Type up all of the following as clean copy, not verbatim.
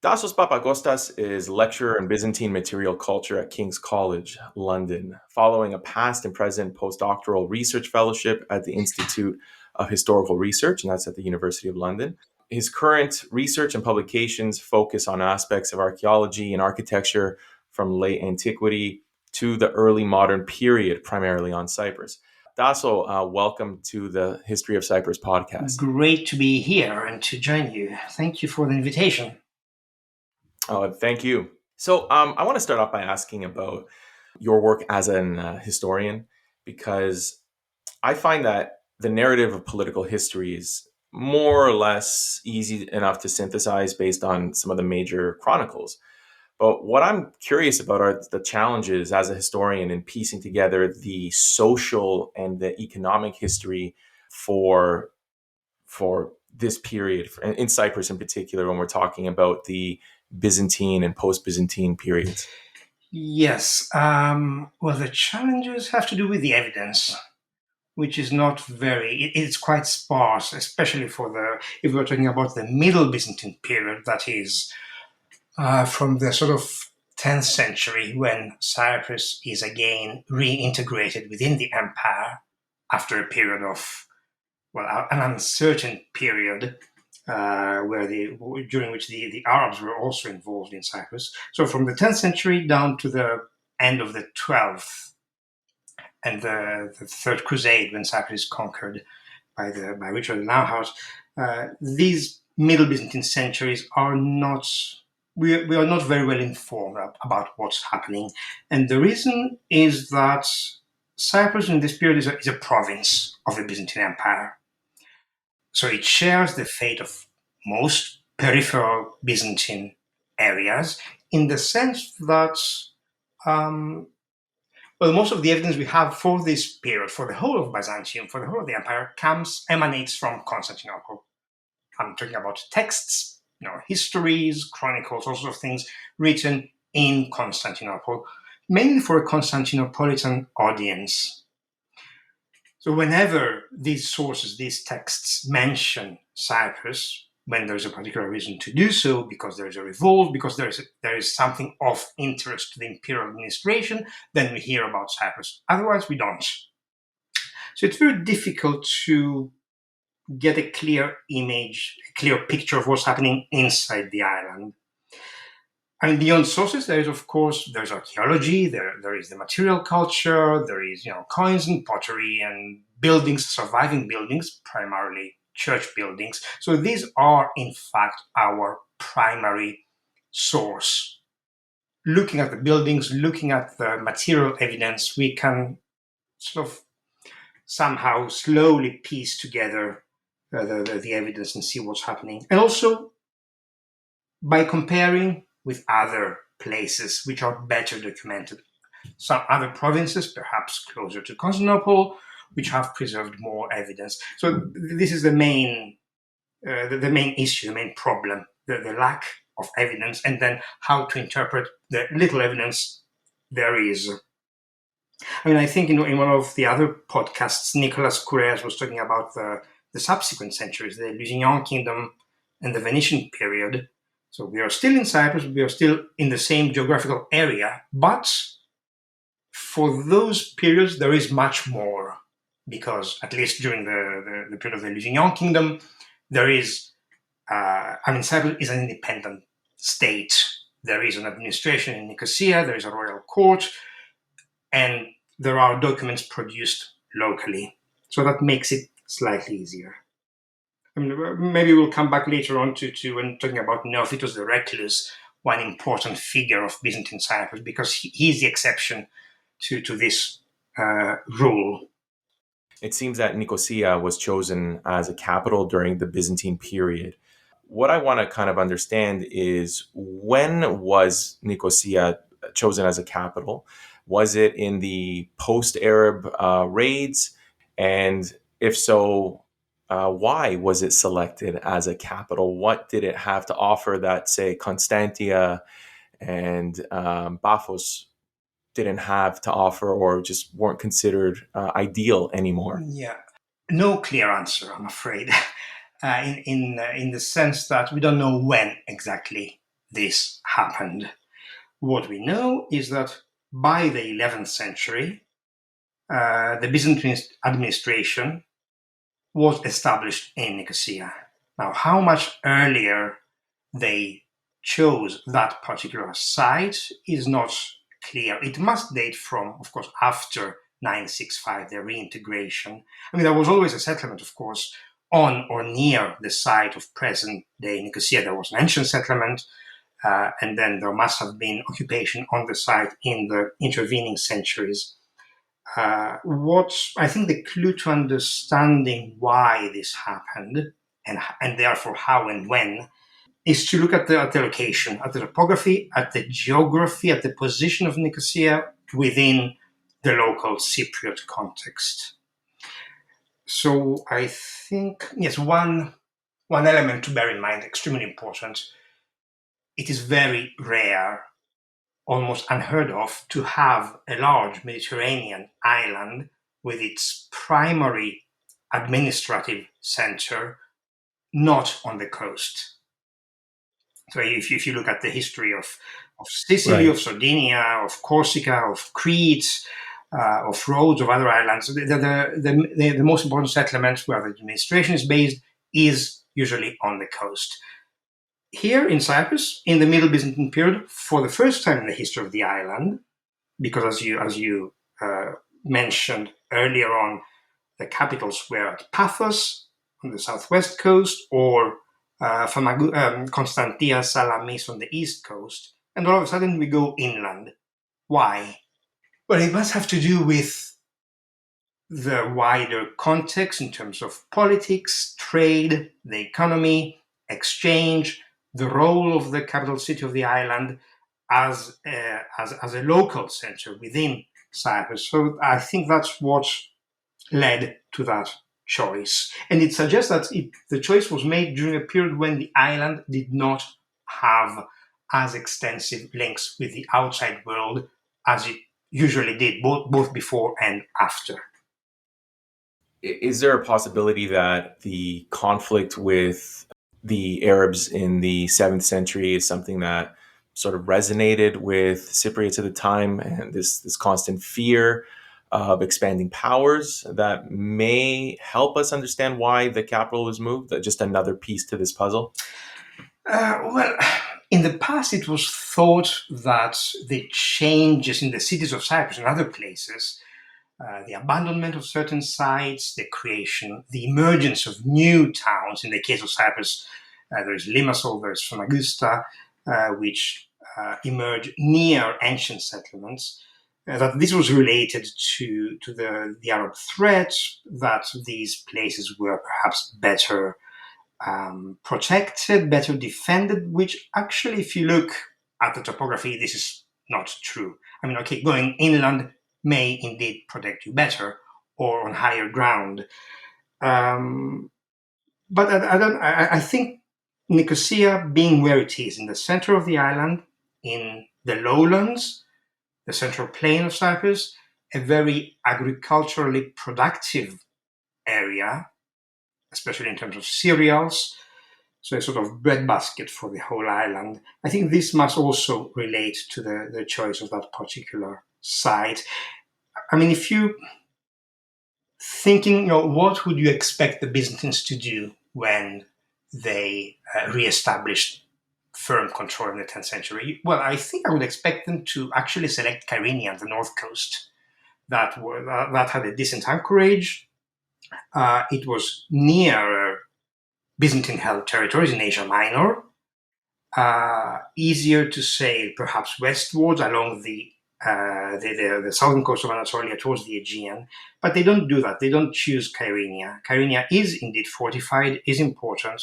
Tassos Papacostas is lecturer in Byzantine material culture at King's College, London, following a past and present postdoctoral research fellowship at the Institute of Historical Research, and that's at the University of London. His current research and publications focus on aspects of archaeology and architecture from late antiquity to the early modern period, primarily on Cyprus. Tasso, welcome to the History of Cyprus podcast. Great to be here and to join you. Thank you for the invitation. Thank you. So, I want to start off by asking about your work as an historian, because I find that the narrative of political history is more or less easy enough to synthesize based on some of the major chronicles. But what I'm curious about are the challenges as a historian in piecing together the social and the economic history for for this period in Cyprus in particular, when we're talking about the Byzantine and post-Byzantine periods. Yes, well, the challenges have to do with the evidence, which is not it's quite sparse, especially if we're talking about the Middle Byzantine period, that is from the sort of 10th century when Cyprus is again reintegrated within the empire after a period of, an uncertain period during which the Arabs were also involved in Cyprus. So from the 10th century down to the end of the 12th and the Third Crusade, when Cyprus is conquered by Richard the Nauhaus, these Middle Byzantine centuries are not. We are not very well informed about what's happening, and the reason is that Cyprus in this period is a province of the Byzantine Empire. So it shares the fate of most peripheral Byzantine areas in the sense that, most of the evidence we have for this period, for the whole of Byzantium, for the whole of the empire, emanates from Constantinople. I'm talking about texts, histories, chronicles, all sorts of things written in Constantinople, mainly for a Constantinopolitan audience. So whenever these sources, these texts mention Cyprus, when there's a particular reason to do so, because there is a revolt, because there is something of interest to the imperial administration, then we hear about Cyprus. Otherwise, we don't. So it's very difficult to get a clear image, a clear picture of what's happening inside the island. I mean, beyond sources, there's archaeology, there is the material culture, there is, coins and pottery and buildings, surviving buildings, primarily church buildings. So these are, in fact, our primary source. Looking at the buildings, looking at the material evidence, we can sort of somehow slowly piece together the evidence and see what's happening. And also, by comparing with other places which are better documented. Some other provinces, perhaps closer to Constantinople, which have preserved more evidence. So this is the main issue, the main problem, the lack of evidence, and then how to interpret the little evidence there is. I mean, I think in one of the other podcasts, Nicolas Courez was talking about the subsequent centuries, the Lusignan Kingdom and the Venetian period. So we are still in Cyprus, we are still in the same geographical area, but for those periods there is much more, because at least during the period of the Lusignan Kingdom, there is, Cyprus is an independent state. There is an administration in Nicosia, there is a royal court, and there are documents produced locally. So that makes it slightly easier. Maybe we'll come back later on to when talking about Neophytos the Recluse, one important figure of Byzantine Cyprus, because he's the exception to this rule. It seems that Nicosia was chosen as a capital during the Byzantine period. What I want to kind of understand is, when was Nicosia chosen as a capital? Was it in the post-Arab raids? And if so, why was it selected as a capital? What did it have to offer that, say, Constantia and Paphos didn't have to offer, or just weren't considered ideal anymore? Yeah, no clear answer, I'm afraid. In the sense that we don't know when exactly this happened. What we know is that by the 11th century, the Byzantine administration was established in Nicosia. Now, how much earlier they chose that particular site is not clear. It must date from, of course, after 965, the reintegration. I mean, there was always a settlement, of course, on or near the site of present day Nicosia. There was an ancient settlement, and then there must have been occupation on the site in the intervening centuries. What I think the clue to understanding why this happened, and therefore how and when, is to look at the location, at the topography, at the geography, at the position of Nicosia within the local Cypriot context. So I think, yes, one element to bear in mind, extremely important, it is very rare, almost unheard of, to have a large Mediterranean island with its primary administrative center not on the coast. So if you look at the history of Sicily, Right. of Sardinia, of Corsica, of Crete, of Rhodes, of other islands, the most important settlement where the administration is based is usually on the coast. Here in Cyprus, in the Middle Byzantine period, for the first time in the history of the island, because as you mentioned earlier on, the capitals were at Paphos on the southwest coast, or Constantia, Salamis on the east coast, and all of a sudden we go inland. Why? Well, it must have to do with the wider context in terms of politics, trade, the economy, exchange, the role of the capital city of the island as a local center within Cyprus. So I think that's what led to that choice. And it suggests that the choice was made during a period when the island did not have as extensive links with the outside world as it usually did, both before and after. Is there a possibility that the conflict with the Arabs in the 7th century is something that sort of resonated with Cypriots at the time, and this constant fear of expanding powers that may help us understand why the capital was moved? Just another piece to this puzzle. Well, in the past, it was thought that the changes in the cities of Cyprus and other places, the abandonment of certain sites, the creation, the emergence of new towns. In the case of Cyprus, there's Limassol, there's Famagusta, which emerge near ancient settlements. That this was related to the Arab threat, that these places were perhaps better protected, better defended, which actually, if you look at the topography, this is not true. I mean, okay, going inland may indeed protect you better or on higher ground. Um, but I think Nicosia, being where it is, in the center of the island, in the lowlands, the central plain of Cyprus, a very agriculturally productive area, especially in terms of cereals, so a sort of breadbasket for the whole island. I think this must also relate to the choice of that particular site. I mean, if you thinking, what would you expect the Byzantines to do when they reestablished firm control in the 10th century? Well, I think I would expect them to actually select Kyrenia, the north coast, that had a decent anchorage. It was near Byzantine-held territories in Asia Minor, easier to sail perhaps westwards along the southern coast of Anatolia towards the Aegean, but they don't do that. They don't choose Kyrenia. Kyrenia is indeed fortified, is important,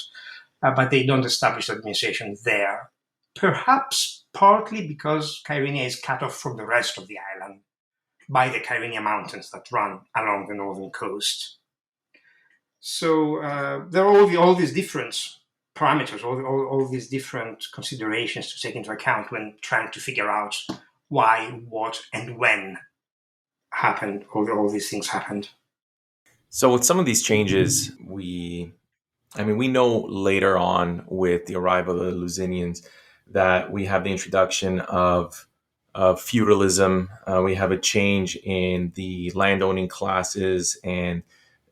but they don't establish administration there. Perhaps partly because Kyrenia is cut off from the rest of the island by the Kyrenia Mountains that run along the northern coast. So there are all these different parameters, all these different considerations to take into account when trying to figure out why, what, and when happened. All these things happened. So with some of these changes, we know later on with the arrival of the Lusinians that we have the introduction of feudalism. We have a change in the landowning classes, and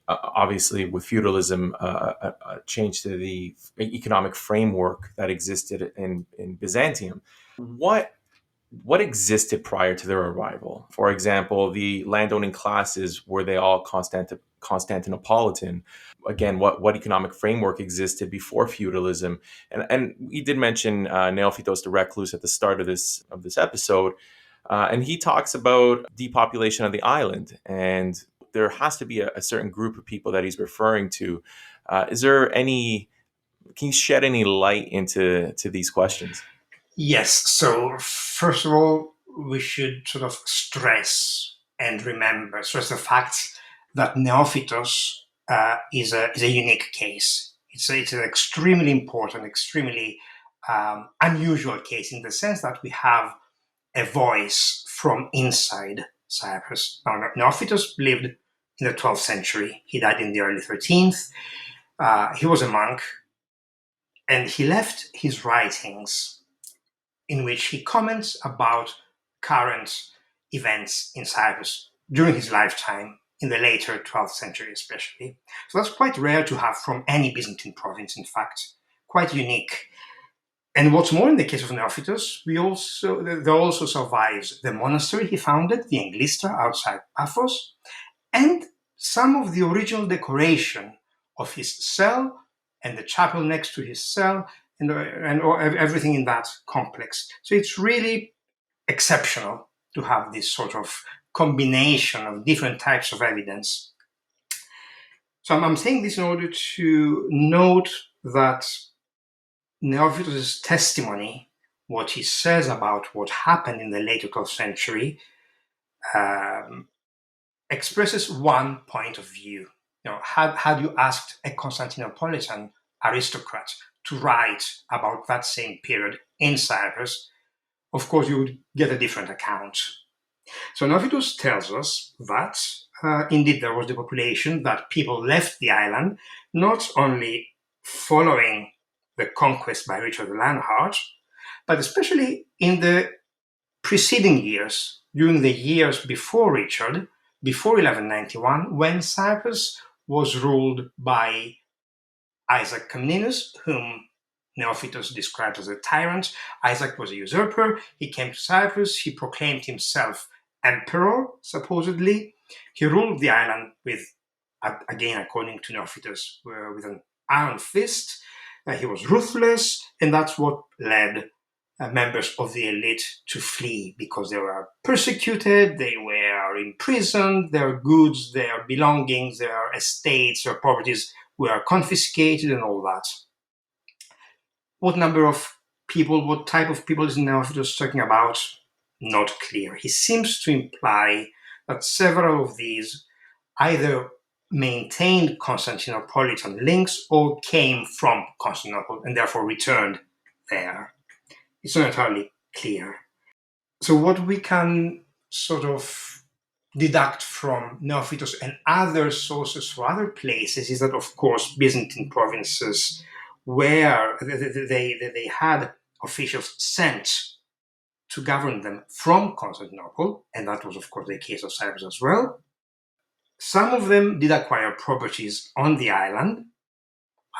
obviously with feudalism, a change to the economic framework that existed in Byzantium. What existed prior to their arrival? For example, the landowning classes, were they all Constantinopolitan? Again, what economic framework existed before feudalism? And we did mention Neophytos the Recluse at the start of this episode, and he talks about depopulation of the island, and there has to be a certain group of people that he's referring to. Is there any? Can you shed any light into these questions? Yes. So first of all, we should sort of stress the fact that Neophytos is a unique case. It's an extremely important, extremely unusual case in the sense that we have a voice from inside Cyprus. Now, Neophytos lived in the 12th century. He died in the early 13th. He was a monk, and he left his writings in which he comments about current events in Cyprus during his lifetime, in the later 12th century especially. So that's quite rare to have from any Byzantine province, in fact, quite unique. And what's more, in the case of Neophytos, there also survives the monastery he founded, the Englistra, outside Paphos, and some of the original decoration of his cell and the chapel next to his cell and everything in that complex. So it's really exceptional to have this sort of combination of different types of evidence. So I'm saying this in order to note that Neophytos' testimony, what he says about what happened in the later 12th century, expresses one point of view. Had you asked a Constantinopolitan aristocrat to write about that same period in Cyprus, of course you would get a different account. So Neophytos tells us that indeed there was depopulation, that people left the island, not only following the conquest by Richard the Lionheart, but especially in the preceding years, during the years before Richard, before 1191, when Cyprus was ruled by Isaac Comnenus, whom Neophytos described as a tyrant. Isaac was a usurper. He came to Cyprus. He proclaimed himself emperor, supposedly. He ruled the island with, again, according to Neophytos, with an iron fist. He was ruthless, and that's what led members of the elite to flee, because they were persecuted, they were imprisoned, their goods, their belongings, their estates, their properties were confiscated, and all that. What number of people, what type of people is Neophytos talking about? Not clear. He seems to imply that several of these either maintained Constantinopolitan links or came from Constantinople and therefore returned there. It's not entirely clear. So what we can sort of deduct from Neophytos and other sources for other places is that, of course, Byzantine provinces where they had officials sent to govern them from Constantinople, and that was, of course, the case of Cyprus as well. Some of them did acquire properties on the island,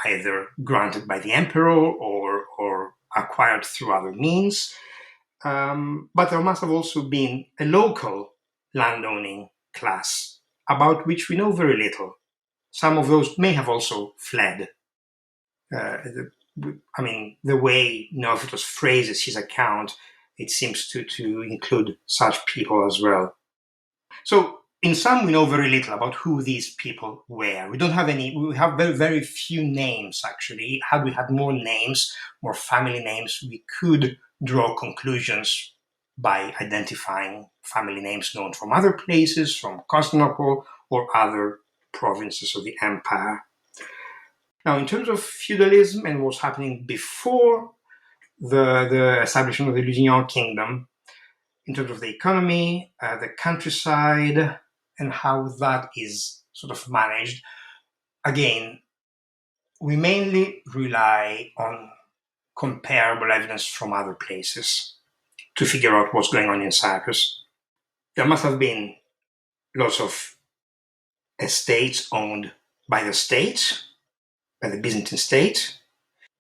either granted by the emperor or acquired through other means. But there must have also been a local landowning class, about which we know very little. Some of those may have also fled. The way Neophytos phrases his account, it seems to include such people as well. So in sum, we know very little about who these people were. We have very, very few names, actually. Had we had more names, more family names, we could draw conclusions by identifying family names known from other places, from Constantinople or other provinces of the empire. Now, in terms of feudalism and what's happening before the establishment of the Lusignan kingdom, in terms of the economy, the countryside, and how that is sort of managed, again, we mainly rely on comparable evidence from other places to figure out what's going on in Cyprus. There must have been lots of estates owned by the state, by the Byzantine state,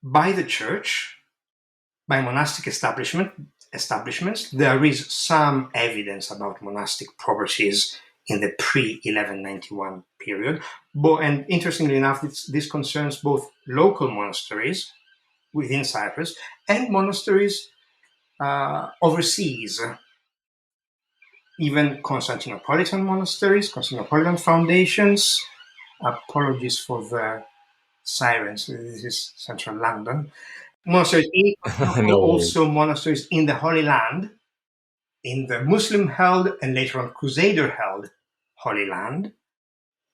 by the church, by monastic establishments. There is some evidence about monastic properties in the pre-1191 period. And interestingly enough, this concerns both local monasteries within Cyprus and monasteries overseas, even Constantinopolitan monasteries, Constantinopolitan foundations. Apologies for the sirens. This is central London. Monasteries in Constantinople, No worries. also monasteries in the Holy Land, in the Muslim-held and later on Crusader-held Holy Land,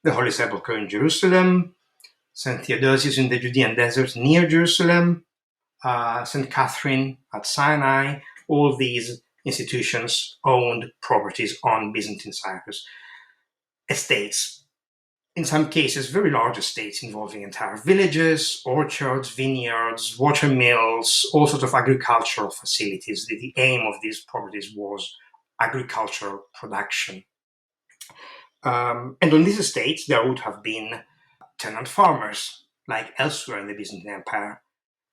the Holy Sepulchre in Jerusalem, St. Theodosius in the Judean desert near Jerusalem, St. Catherine at Sinai. All these institutions owned properties on Byzantine Cyprus. Estates, in some cases, very large estates involving entire villages, orchards, vineyards, water mills, all sorts of agricultural facilities. The aim of these properties was agricultural production. And on these estates, there would have been tenant farmers, like elsewhere in the Byzantine Empire,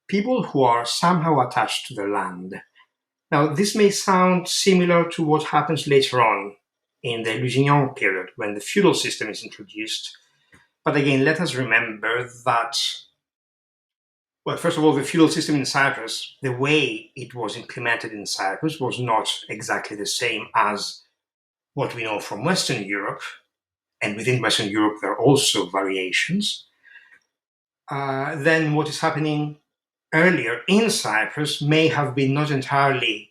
people who are somehow attached to the land. Now, this may sound similar to what happens later on in the Lusignan period, when the feudal system is introduced. But again, let us remember that, well, first of all, the feudal system in Cyprus, the way it was implemented in Cyprus was not exactly the same as what we know from Western Europe. And within Western Europe, there are also variations. Then what is happening earlier in Cyprus may have been not entirely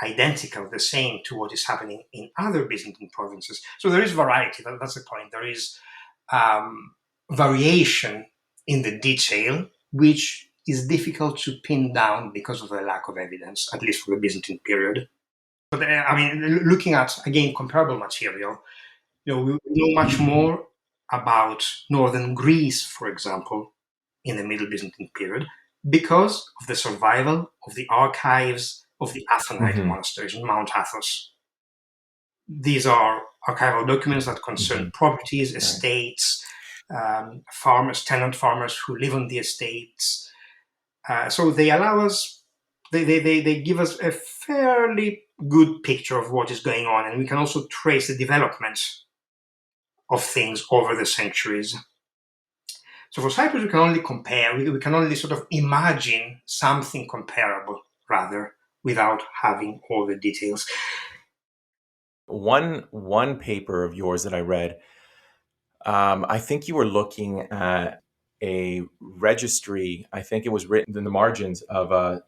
identical, the same to what is happening in other Byzantine provinces. So there is variety, that's the point. There is variation in the detail, which is difficult to pin down because of the lack of evidence, at least for the Byzantine period. But I mean, looking at, again, comparable material, we know much more about northern Greece, for example, in the Middle Byzantine period, because of the survival of the archives of the Athonite monasteries in Mount Athos. These are archival documents that concern properties, estates, farmers, tenant farmers who live on the estates. So they allow us, they give us a fairly good picture of what is going on, and we can also trace the development of things over the centuries. So for Cyprus, we can only compare, we can only sort of imagine something comparable, rather, without having all the details. One paper of yours that I read, I think you were looking at a registry. I think it was written in the margins of I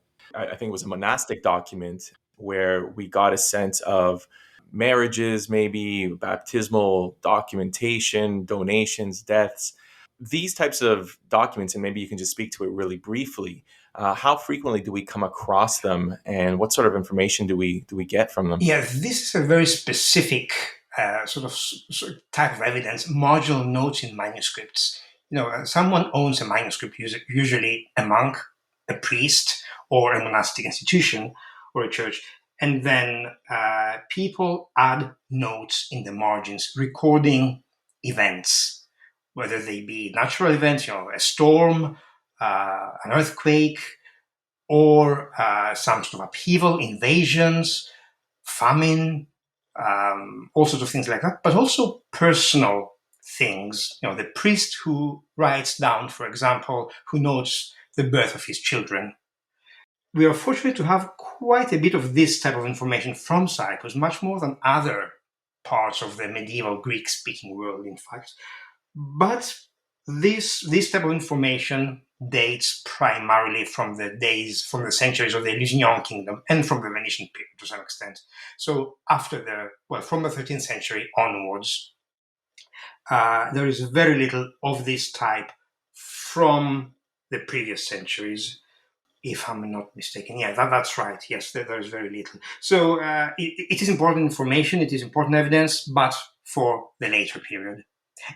think it was a monastic document where we got a sense of marriages, maybe baptismal documentation, donations, deaths. These types of documents, and maybe you can just speak to it really briefly. How frequently do we come across them, and what sort of information do we get from them? Yeah, this is a very specific sort of type of evidence. Marginal notes in manuscripts. Someone owns a manuscript, usually a monk, a priest, or a monastic institution or a church, and then people add notes in the margins, recording events, whether they be natural events, a storm, an earthquake, or some sort of upheaval, invasions, famine, all sorts of things like that, but also personal things. The priest who writes down, for example, who notes the birth of his children. We are fortunate to have quite a bit of this type of information from Cyprus, much more than other parts of the medieval Greek-speaking world, in fact. But this type of information dates primarily from the centuries of the Lusignan kingdom and from the Venetian period to some extent. So from the 13th century onwards, there is very little of this type from the previous centuries, if I'm not mistaken. Yeah, that's right. Yes, there is very little. So it is important information, it is important evidence, but for the later period.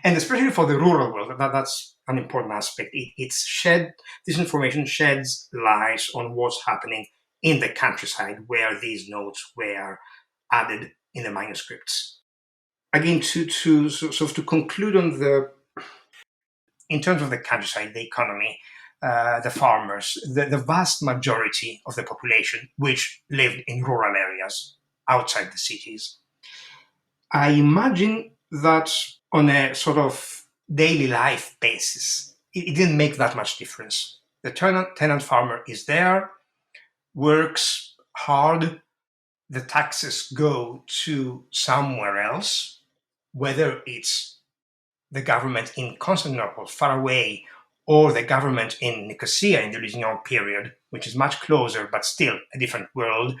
And especially for the rural world, that's an important aspect. This information sheds light on what's happening in the countryside where these notes were added in the manuscripts. Again, to conclude on in terms of the countryside, the economy, the farmers, the vast majority of the population which lived in rural areas outside the cities. I imagine that on a sort of daily life basis, it didn't make that much difference. The tenant farmer is there, works hard, the taxes go to somewhere else, whether it's the government in Constantinople, far away, or the government in Nicosia in the Byzantine period, which is much closer but still a different world.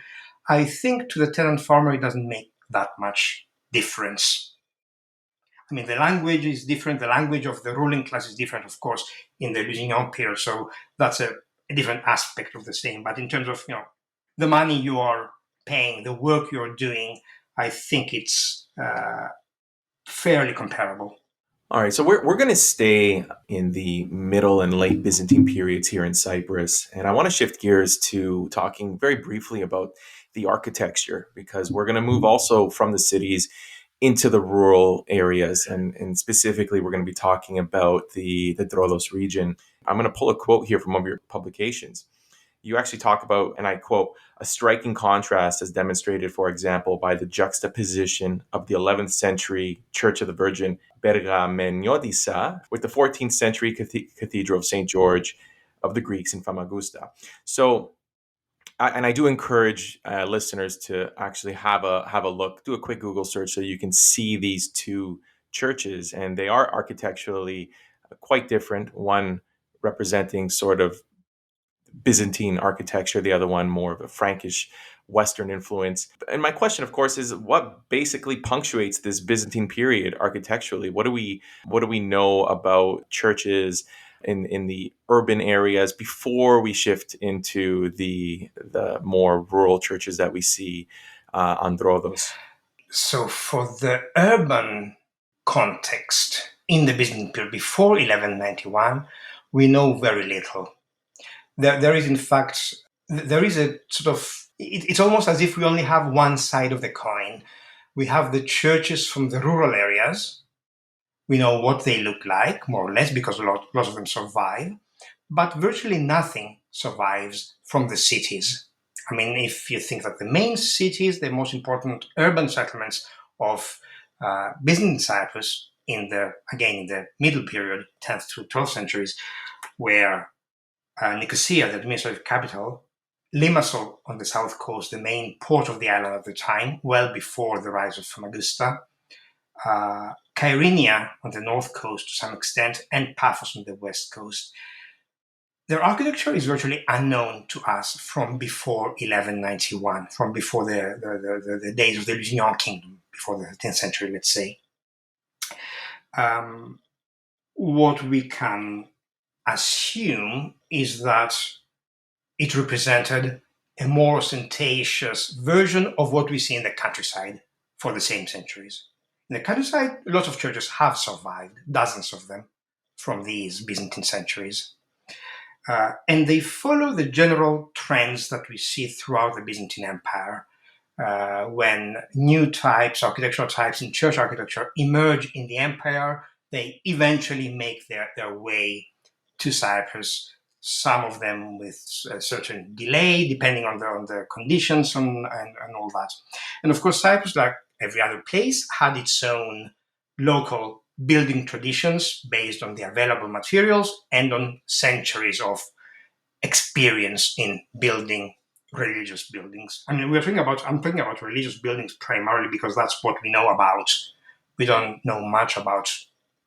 I think to the tenant farmer it doesn't make that much difference. I mean, the language is different. The language of the ruling class is different, of course, in the Byzantine period. So that's a different aspect of the same. But in terms of the money you are paying, the work you're doing, I think it's fairly comparable. All right, so we're going to stay in the Middle and Late Byzantine periods here in Cyprus, and I want to shift gears to talking very briefly about the architecture because we're going to move also from the cities into the rural areas, and specifically we're going to be talking about the Troodos region. I'm going to pull a quote here from one of your publications. You actually talk about, and I quote, a striking contrast as demonstrated, for example, by the juxtaposition of the 11th century Church of the Virgin Bergamenotissa with the 14th century Cathedral of St. George of the Greeks in Famagusta. So, and I do encourage listeners to actually have a look, do a quick Google search so you can see these two churches, and they are architecturally quite different. One representing sort of Byzantine architecture, the other one more of a Frankish Western influence. And my question, of course, is what basically punctuates this Byzantine period architecturally? What do we know about churches in the urban areas before we shift into the more rural churches that we see on Rhodos? So for the urban context in the Byzantine period before 1191, we know very little. There is, in fact, there is a sort of, it's almost as if we only have one side of the coin. We have the churches from the rural areas. We know what they look like, more or less, because lots of them survive. But virtually nothing survives from the cities. I mean, if you think that the main cities, the most important urban settlements of Byzantine Cyprus in the Middle period, 10th to 12th centuries, were Nicosia, the administrative capital, Limassol on the south coast, the main port of the island at the time, well before the rise of Famagusta, Kyrenia on the north coast to some extent, and Paphos on the west coast. Their architecture is virtually unknown to us from before 1191, from before the days of the Byzantine kingdom, before the 13th century, let's say. What we can assume is that it represented a more ostentatious version of what we see in the countryside for the same centuries. In the countryside, lots of churches have survived, dozens of them, from these Byzantine centuries. And they follow the general trends that we see throughout the Byzantine Empire. When new architectural types in church architecture emerge in the empire, they eventually make their way to Cyprus, some of them with a certain delay, depending on the conditions and all that. And of course, Cyprus, like every other place, had its own local building traditions based on the available materials and on centuries of experience in building religious buildings. I mean, I'm talking about religious buildings primarily because that's what we know about. We don't know much about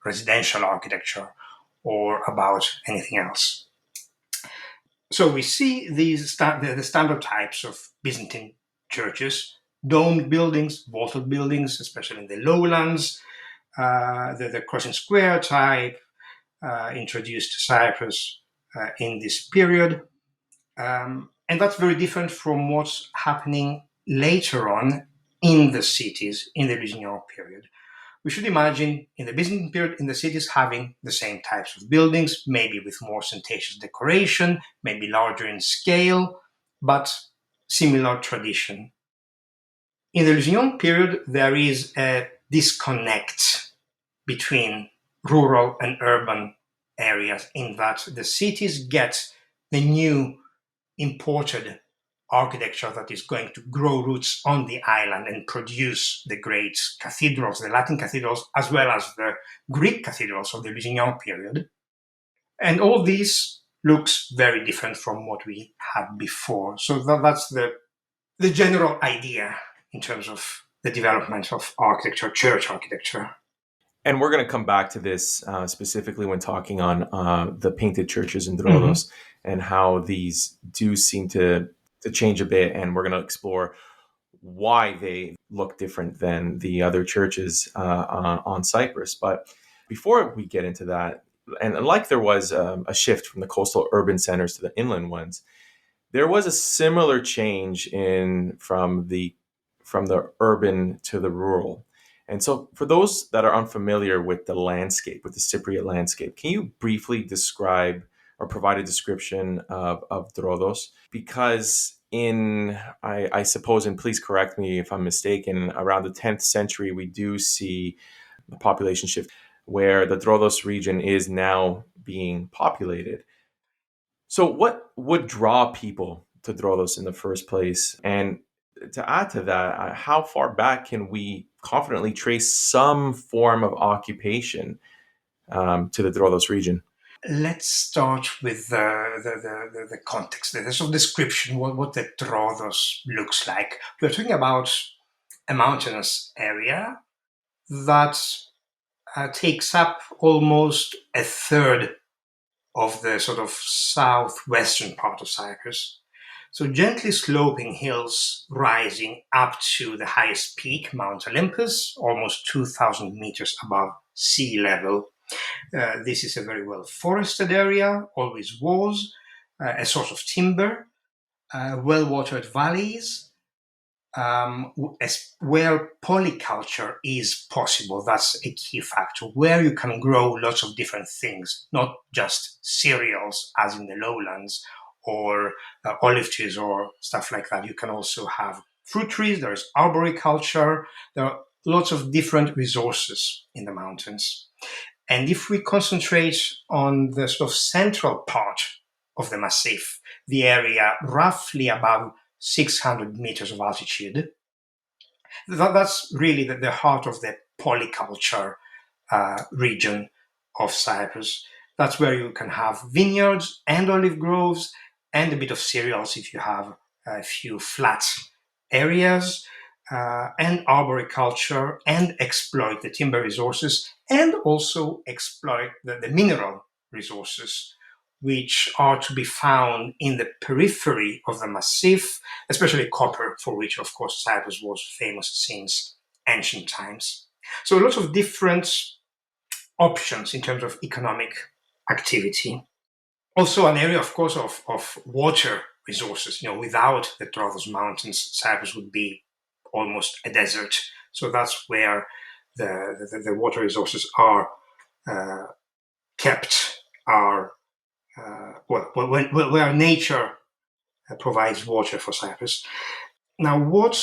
residential architecture or about anything else. So we see the standard types of Byzantine churches: domed buildings, vaulted buildings, especially in the lowlands, the crossing square type, introduced to Cyprus in this period. And that's very different from what's happening later on in the cities in the Byzantine period. We should imagine in the Byzantine period in the cities having the same types of buildings, maybe with more ostentatious decoration, maybe larger in scale, but similar tradition. In the Lusignan period, there is a disconnect between rural and urban areas in that the cities get the new imported architecture that is going to grow roots on the island and produce the great cathedrals, the Latin cathedrals, as well as the Greek cathedrals of the Lusignan period. And all this looks very different from what we had before. So that's the general idea in terms of the development of architecture, church architecture. And we're going to come back to this specifically when talking on the painted churches in Mhm. Troodos and how these do seem to change a bit. And we're going to explore why they look different than the other churches on Cyprus. But before we get into that, and like there was a shift from the coastal urban centers to the inland ones, there was a similar change in from the urban to the rural. And so for those that are unfamiliar with the landscape, with the Cypriot landscape, can you briefly describe or provide a description of Troodos? Because I suppose, and please correct me if I'm mistaken, around the 10th century, we do see a population shift where the Troodos region is now being populated. So, what would draw people to Troodos in the first place? And to add to that, how far back can we confidently trace some form of occupation to the Troodos region? Let's start with the context, the sort of description, what the Troodos looks like. We're talking about a mountainous area that takes up almost a third of the sort of southwestern part of Cyprus. So gently sloping hills rising up to the highest peak, Mount Olympus, almost 2,000 meters above sea level. This is a very well forested area, always was, a source of timber, well watered valleys, where polyculture is possible. That's a key factor, where you can grow lots of different things, not just cereals as in the lowlands or olive trees or stuff like that. You can also have fruit trees, there's arboriculture, there are lots of different resources in the mountains. And if we concentrate on the sort of central part of the massif, the area roughly above 600 meters of altitude, that's really the heart of the polyculture region of Cyprus. That's where you can have vineyards and olive groves and a bit of cereals if you have a few flat areas, and arboriculture, and exploit the timber resources, and also exploit the mineral resources, which are to be found in the periphery of the massif, especially copper, for which, of course, Cyprus was famous since ancient times. So, lots of different options in terms of economic activity. Also, an area, of course, of water resources. Without the Troodos Mountains, Cyprus would be almost a desert. So that's where the water resources are kept, are where nature provides water for Cyprus. Now, what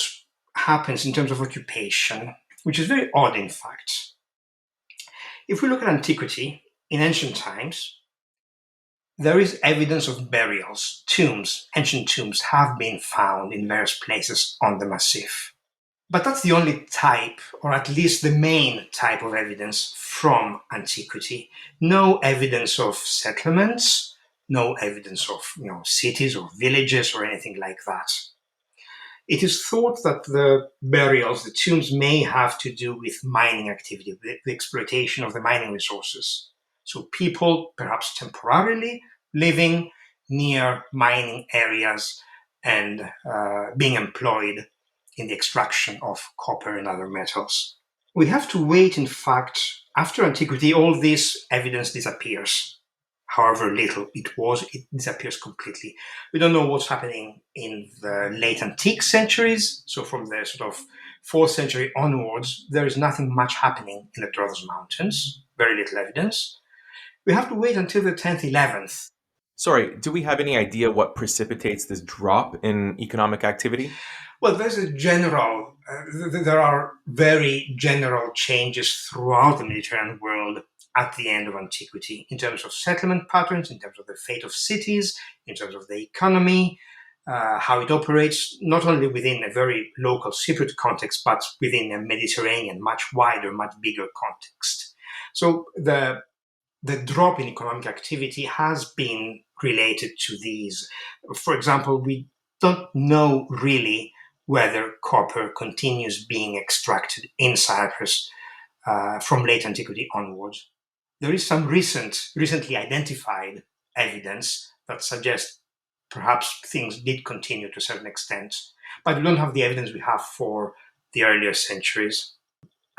happens in terms of occupation, which is very odd, in fact. If we look at antiquity, in ancient times, there is evidence of burials. Tombs, ancient tombs, have been found in various places on the massif. But that's the only type, or at least the main type of evidence from antiquity. No evidence of settlements, no evidence of cities or villages or anything like that. It is thought that the burials, the tombs, may have to do with mining activity, the exploitation of the mining resources. So people, perhaps temporarily, living near mining areas and being employed in the extraction of copper and other metals. We have to wait, in fact, after antiquity, all this evidence disappears. However little it was, it disappears completely. We don't know what's happening in the late antique centuries, so from the sort of 4th century onwards, there is nothing much happening in the Troodos Mountains, very little evidence. We have to wait until the 10th, 11th. Sorry, do we have any idea what precipitates this drop in economic activity? Well, there are very general changes throughout the Mediterranean world at the end of antiquity in terms of settlement patterns, in terms of the fate of cities, in terms of the economy, how it operates, not only within a very local Cypriot context, but within a Mediterranean, much wider, much bigger context. So the drop in economic activity has been related to these. For example, we don't know really whether copper continues being extracted in Cyprus from late antiquity onwards. There is some recently identified evidence that suggests perhaps things did continue to a certain extent, but we don't have the evidence we have for the earlier centuries.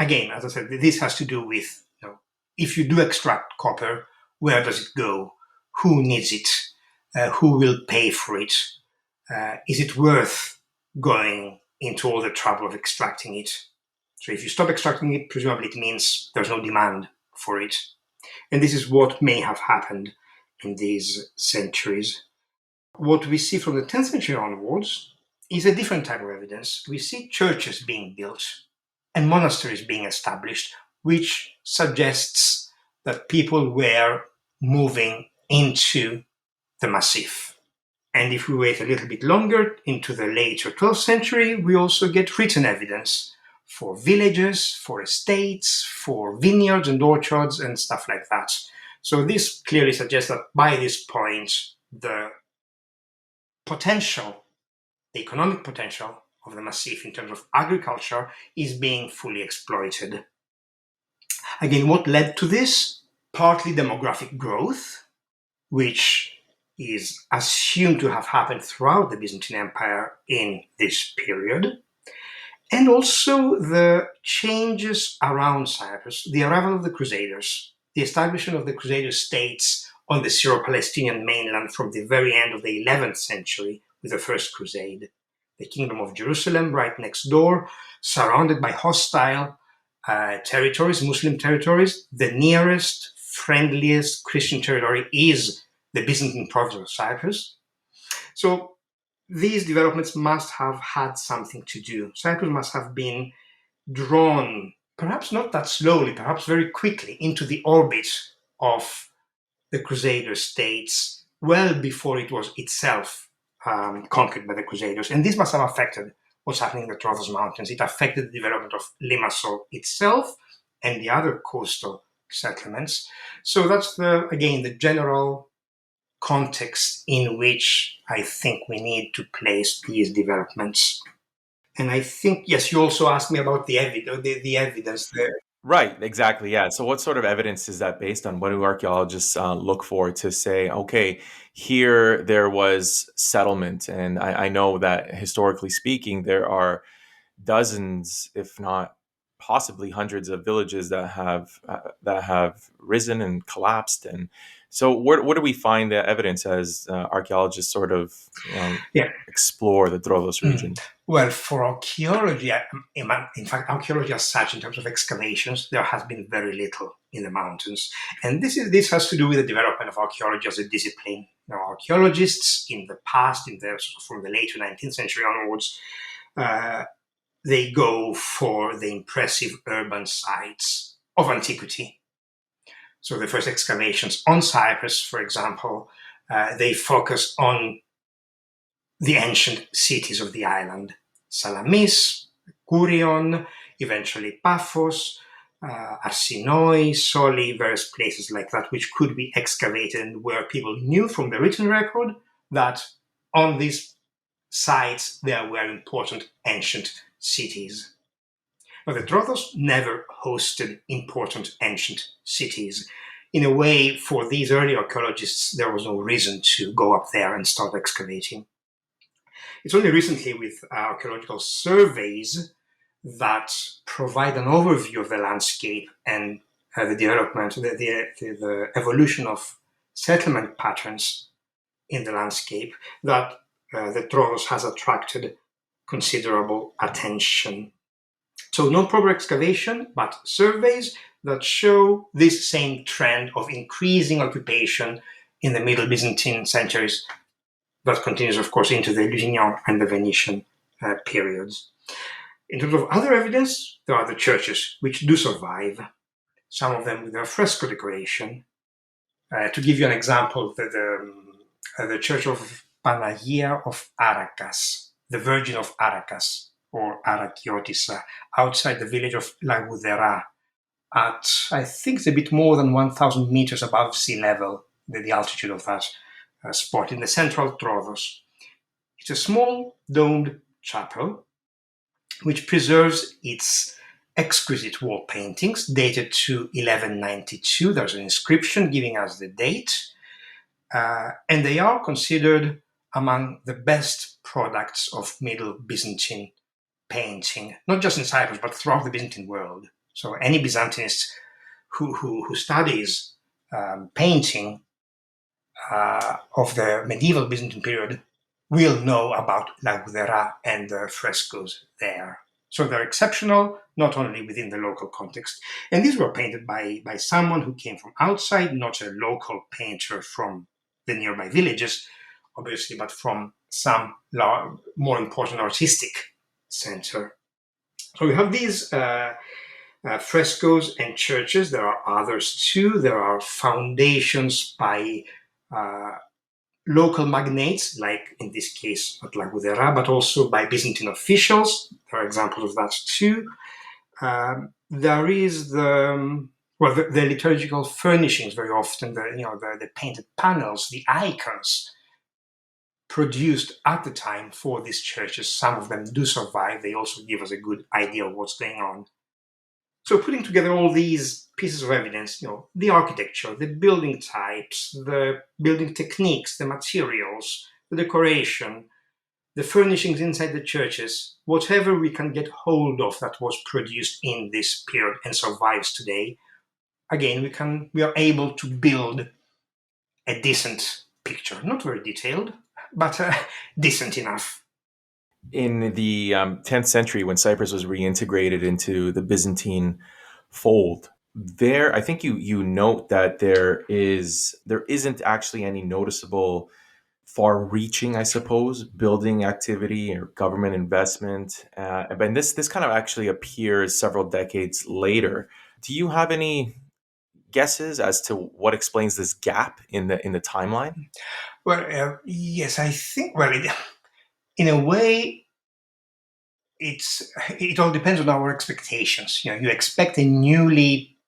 Again, as I said, this has to do with, if you do extract copper, where does it go? Who needs it? Who will pay for it? Is it worth going into all the trouble of extracting it? So if you stop extracting it, presumably it means there's no demand for it. And this is what may have happened in these centuries. What we see from the 10th century onwards is a different type of evidence. We see churches being built and monasteries being established, which suggests that people were moving into the Massif. And if we wait a little bit longer into the later 12th century, we also get written evidence for villages, for estates, for vineyards and orchards and stuff like that. So this clearly suggests that by this point, the economic potential of the Massif in terms of agriculture is being fully exploited. Again, what led to this? Partly demographic growth, which is assumed to have happened throughout the Byzantine Empire in this period, and also the changes around Cyprus, the arrival of the Crusaders, the establishment of the Crusader states on the Syro-Palestinian mainland from the very end of the 11th century with the First Crusade, the Kingdom of Jerusalem right next door, surrounded by hostile territories, Muslim territories. The nearest, friendliest Christian territory is the Byzantine province of Cyprus. So these developments must have had something to do. Cyprus must have been drawn, perhaps not that slowly, perhaps very quickly, into the orbit of the Crusader states well before it was itself conquered by the Crusaders. And this must have affected what's happening in the Troodos Mountains. It affected the development of Limassol itself and the other coastal settlements. So that's, again, the general context in which I think we need to place these developments. And I think, yes, you also asked me about the evidence there. Right, exactly. Yeah. So, what sort of evidence is that based on? What do archaeologists look for to say, okay, here there was settlement? And I know that historically speaking, there are dozens, if not possibly hundreds, of villages that have risen and collapsed. And so, where do we find the evidence as archaeologists sort of Yeah. explore the Troodos region? Well, for archaeology, in fact, archaeology as such, in terms of excavations, there has been very little in the mountains. And this has to do with the development of archaeology as a discipline. Archaeologists in the past, from the later 19th century onwards, they go for the impressive urban sites of antiquity. So the first excavations on Cyprus, for example, they focus on the ancient cities of the island: Salamis, Kourion, eventually Paphos, Arsinoi, Soli, various places like that, which could be excavated and where people knew from the written record that on these sites there were important ancient cities. But the Troodos never hosted important ancient cities. In a way, for these early archaeologists, there was no reason to go up there and start excavating. It's only recently with archaeological surveys that provide an overview of the landscape and the development, the evolution of settlement patterns in the landscape that the Troodos has attracted considerable attention. So no proper excavation, but surveys that show this same trend of increasing occupation in the Middle Byzantine centuries that continues, of course, into the Lusignan and the Venetian periods. In terms of other evidence, there are the churches, which do survive, some of them with their fresco decoration. To give you an example, the Church of Panagia of Aracas, the Virgin of Aracas, or Arachiotisa, outside the village of Lagudera, at, I think it's a bit more than 1,000 meters above sea level, the altitude of that spot in the central Troodos. It's a small domed chapel which preserves its exquisite wall paintings dated to 1192. There's an inscription giving us the date, and they are considered among the best products of Middle Byzantine painting, not just in Cyprus, but throughout the Byzantine world. So any Byzantinist who studies painting of the medieval Byzantine period will know about Lagudera and the frescoes there. So they're exceptional, not only within the local context. And these were painted by someone who came from outside, not a local painter from the nearby villages, obviously, but from some more important artistic center. So we have these frescoes and churches. There are others too. There are foundations by local magnates, like in this case at Lagudera, but also by Byzantine officials. There are examples of that too. There is the liturgical furnishings very often, the painted panels, the icons produced at the time for these churches. Some of them do survive. They also give us a good idea of what's going on. So putting together all these pieces of evidence, the architecture, the building types, the building techniques, the materials, the decoration, the furnishings inside the churches, whatever we can get hold of that was produced in this period and survives today, again, we are able to build a decent picture. Not very detailed, but decent enough. In the 10th century, when Cyprus was reintegrated into the Byzantine fold, there, I think you note that there isn't actually any noticeable far-reaching, I suppose, building activity or government investment. But this kind of actually appears several decades later. Do you have any guesses as to what explains this gap in the timeline? Well, yes, I think. Well, in a way, it all depends on our expectations. You expect a newly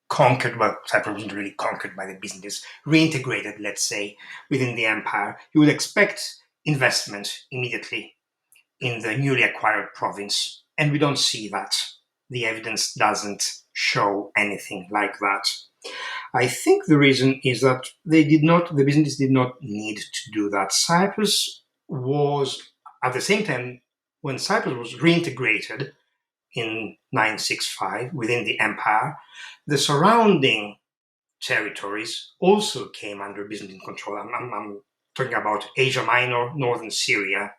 conquered, well, Cyprus wasn't really conquered by the Byzantines, reintegrated, let's say, within the empire. You would expect investment immediately in the newly acquired province, and we don't see that. The evidence doesn't show anything like that. I think the reason is that the Byzantines did not need to do that. Cyprus was, at the same time, when Cyprus was reintegrated in 965 within the empire, the surrounding territories also came under Byzantine control. I'm talking about Asia Minor, northern Syria,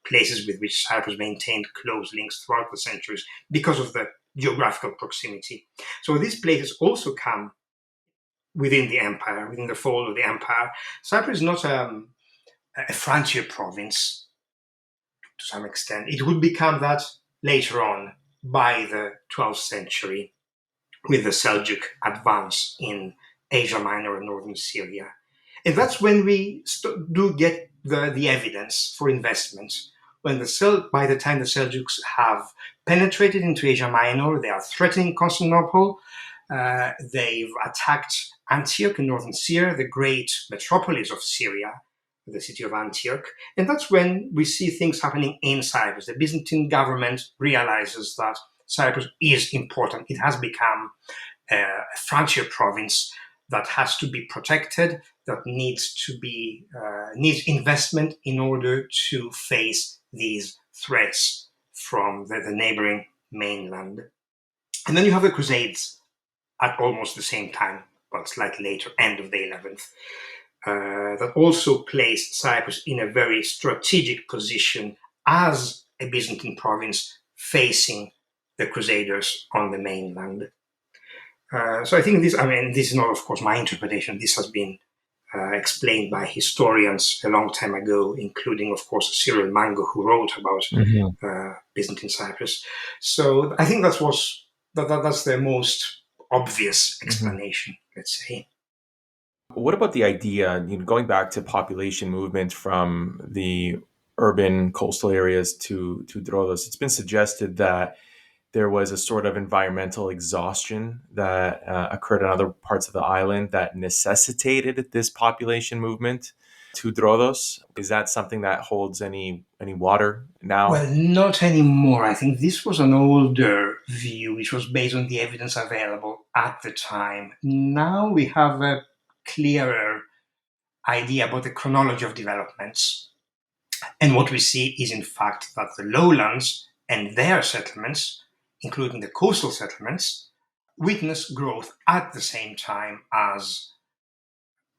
places with which Cyprus maintained close links throughout the centuries because of the geographical proximity. So these places also come within the empire, within the fold of the empire. Cyprus is not a frontier province to some extent. It would become that later on by the 12th century with the Seljuk advance in Asia Minor and northern Syria. And that's when we do get the evidence for investment. By the time the Seljuks have penetrated into Asia Minor, they are threatening Constantinople. They've attacked Antioch in northern Syria, the great metropolis of Syria, the city of Antioch. And that's when we see things happening in Cyprus. The Byzantine government realizes that Cyprus is important. It has become a frontier province that has to be protected, that needs investment in order to face these threats from the neighboring mainland. And then you have the Crusades at almost the same time, well, slightly later, end of the 11th, that also placed Cyprus in a very strategic position as a Byzantine province facing the Crusaders on the mainland. So I think this is not, of course, my interpretation. This has been explained by historians a long time ago, including, of course, Cyril Mango, who wrote about Byzantine Cyprus. So I think that's the most obvious explanation, let's say. What about the idea, going back to population movement from the urban coastal areas to Troodos? It's been suggested that there was a sort of environmental exhaustion that occurred in other parts of the island that necessitated this population movement to Troodos. Is that something that holds any water now? Well, not anymore. I think this was an older view, which was based on the evidence available at the time. Now we have a clearer idea about the chronology of developments. And what we see is, in fact, that the lowlands and their settlements, including the coastal settlements, witness growth at the same time as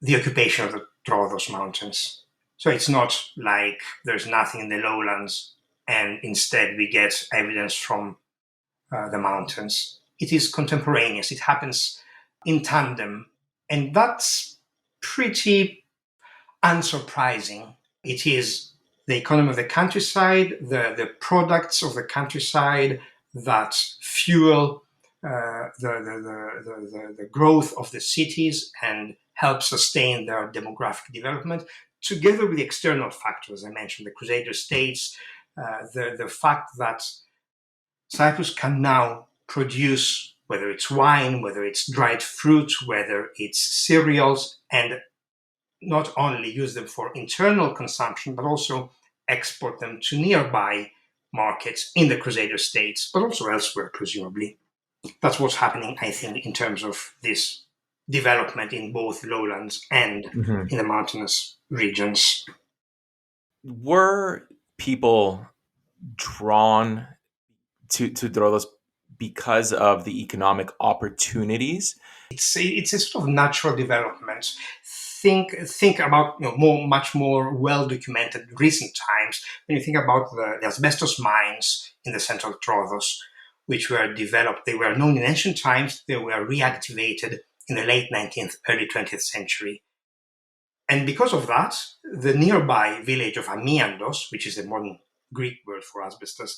the occupation of the Troodos Mountains. So it's not like there's nothing in the lowlands and instead we get evidence from the mountains. It is contemporaneous. It happens in tandem. And that's pretty unsurprising. It is the economy of the countryside, the products of the countryside that fuel the growth of the cities and help sustain their demographic development, together with the external factors I mentioned, the Crusader states, the fact that Cyprus can now produce, whether it's wine, whether it's dried fruit, whether it's cereals, and not only use them for internal consumption, but also export them to nearby markets in the Crusader states, but also elsewhere, presumably. That's what's happening, I think, in terms of this development in both lowlands and in the mountainous regions. Were people drawn to Troodos because of the economic opportunities? It's a sort of natural development. Think about much more well documented recent times when you think about the asbestos mines in the central Troodos, which were developed. They were known in ancient times. They were reactivated in the late 19th, early 20th century. And because of that, the nearby village of Amiandos, which is the modern Greek word for asbestos,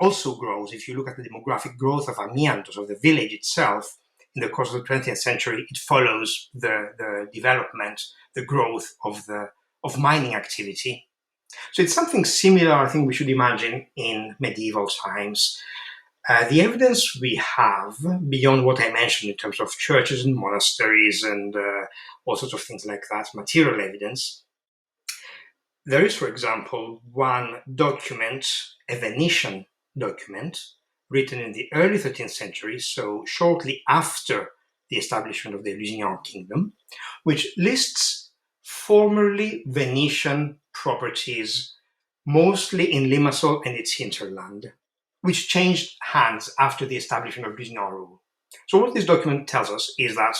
also grows. If you look at the demographic growth of Amiandos, of the village itself, in the course of the 20th century, it follows the development, the growth of mining activity. So it's something similar, I think we should imagine, in medieval times. The evidence we have, beyond what I mentioned in terms of churches and monasteries and all sorts of things like that, material evidence, there is, for example, one document, a Venetian document, written in the early 13th century, so shortly after the establishment of the Lusignan kingdom, which lists formerly Venetian properties, mostly in Limassol and its hinterland, which changed hands after the establishment of Lusignan rule. So what this document tells us is that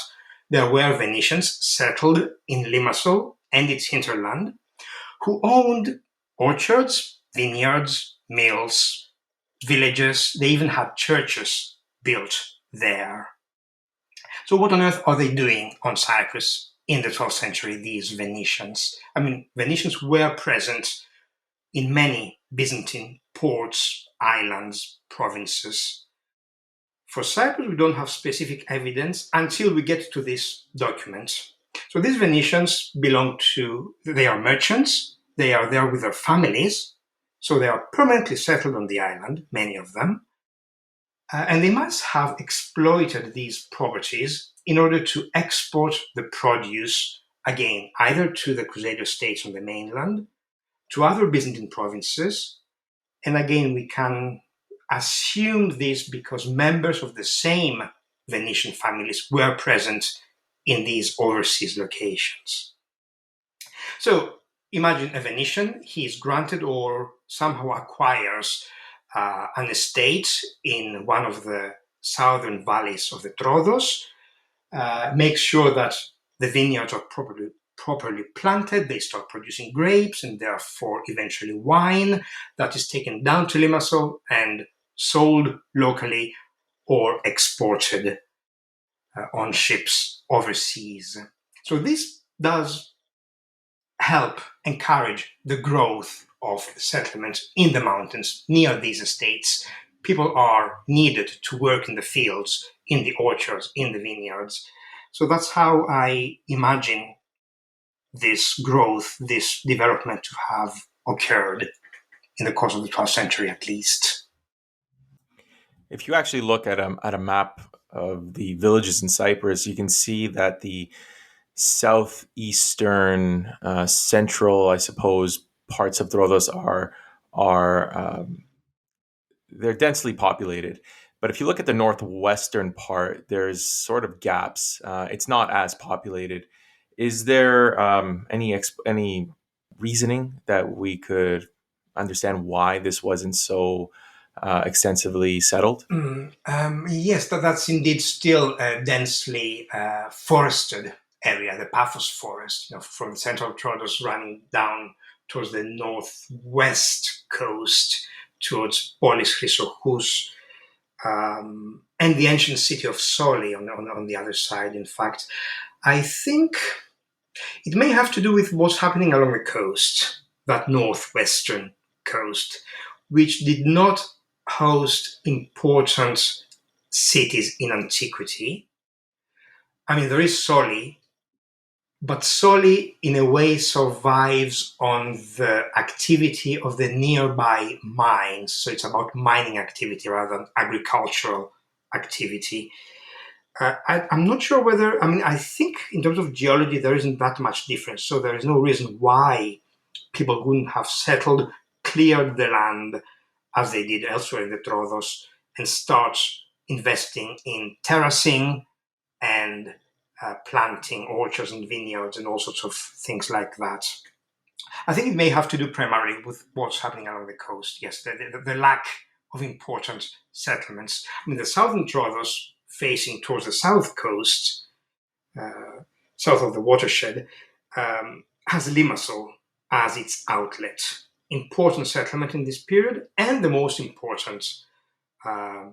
there were Venetians settled in Limassol and its hinterland who owned orchards, vineyards, mills, villages. They even had churches built there. So what on earth are they doing on Cyprus in the 12th century, these Venetians? I mean, Venetians were present in many Byzantine ports, islands, provinces. For Cyprus, we don't have specific evidence until we get to this document. So these Venetians they are merchants, they are there with their families, so they are permanently settled on the island, many of them, and they must have exploited these properties in order to export the produce, again, either to the Crusader states on the mainland, to other Byzantine provinces, and again, we can assume this because members of the same Venetian families were present in these overseas locations. So imagine a Venetian, he is granted or somehow acquires an estate in one of the southern valleys of the Troodos, makes sure that the vineyards are properly planted, they start producing grapes and therefore eventually wine that is taken down to Limassol and sold locally or exported on ships overseas. So this does help encourage the growth of settlements in the mountains near these estates. People are needed to work in the fields, in the orchards, in the vineyards. So that's how I imagine this growth, this development to have occurred in the course of the 12th century at least. If you actually look at a map of the villages in Cyprus, you can see that the southeastern, central, I suppose, parts of Troodos are they're densely populated. But if you look at the northwestern part, there's sort of gaps. It's not as populated. Is there any reasoning that we could understand why this wasn't so extensively settled? Yes, that's indeed still a densely forested area, the Paphos forest, from the central Troodos running down towards the northwest coast, towards Polis Chrysochous, and the ancient city of Soli on the other side, in fact. I think it may have to do with what's happening along the coast, that northwestern coast, which did not host important cities in antiquity. I mean, there is Soli, but Soli, in a way, survives on the activity of the nearby mines. So it's about mining activity rather than agricultural activity. I'm not sure whether, I mean, I think in terms of geology, there isn't that much difference. So there is no reason why people wouldn't have settled, cleared the land as they did elsewhere in the Troodos, and start investing in terracing and planting orchards and vineyards and all sorts of things like that. I think it may have to do primarily with what's happening along the coast. Yes, the lack of important settlements. I mean, the southern Troodos, facing towards the south coast, south of the watershed, has Limassol as its outlet. Important settlement in this period, and the most important uh,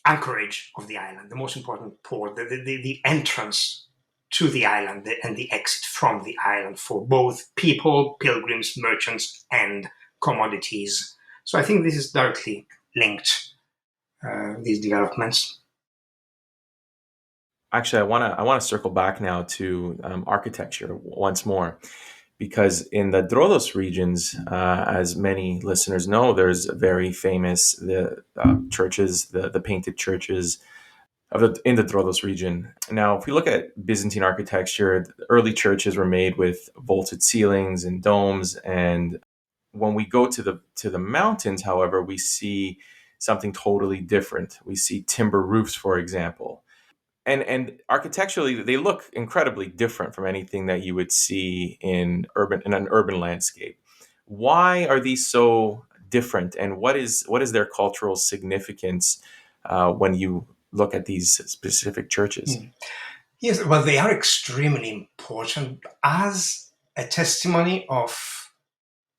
anchorage of the island, the most important port, the entrance to the island and the exit from the island for both people, pilgrims, merchants, and commodities. So I think this is directly linked, these developments. Actually, I want to circle back now to architecture once more, because in the Drodos regions, as many listeners know, there's very famous the churches, the painted churches of in the Drodos region. Now, if we look at Byzantine architecture, the early churches were made with vaulted ceilings and domes, and when we go to the mountains, however, we see something totally different. We see timber roofs, for example, and architecturally they look incredibly different from anything that you would see in an urban landscape. Why are these so different, and what is their cultural significance when you look at these specific churches? Mm. Yes, well, they are extremely important as a testimony of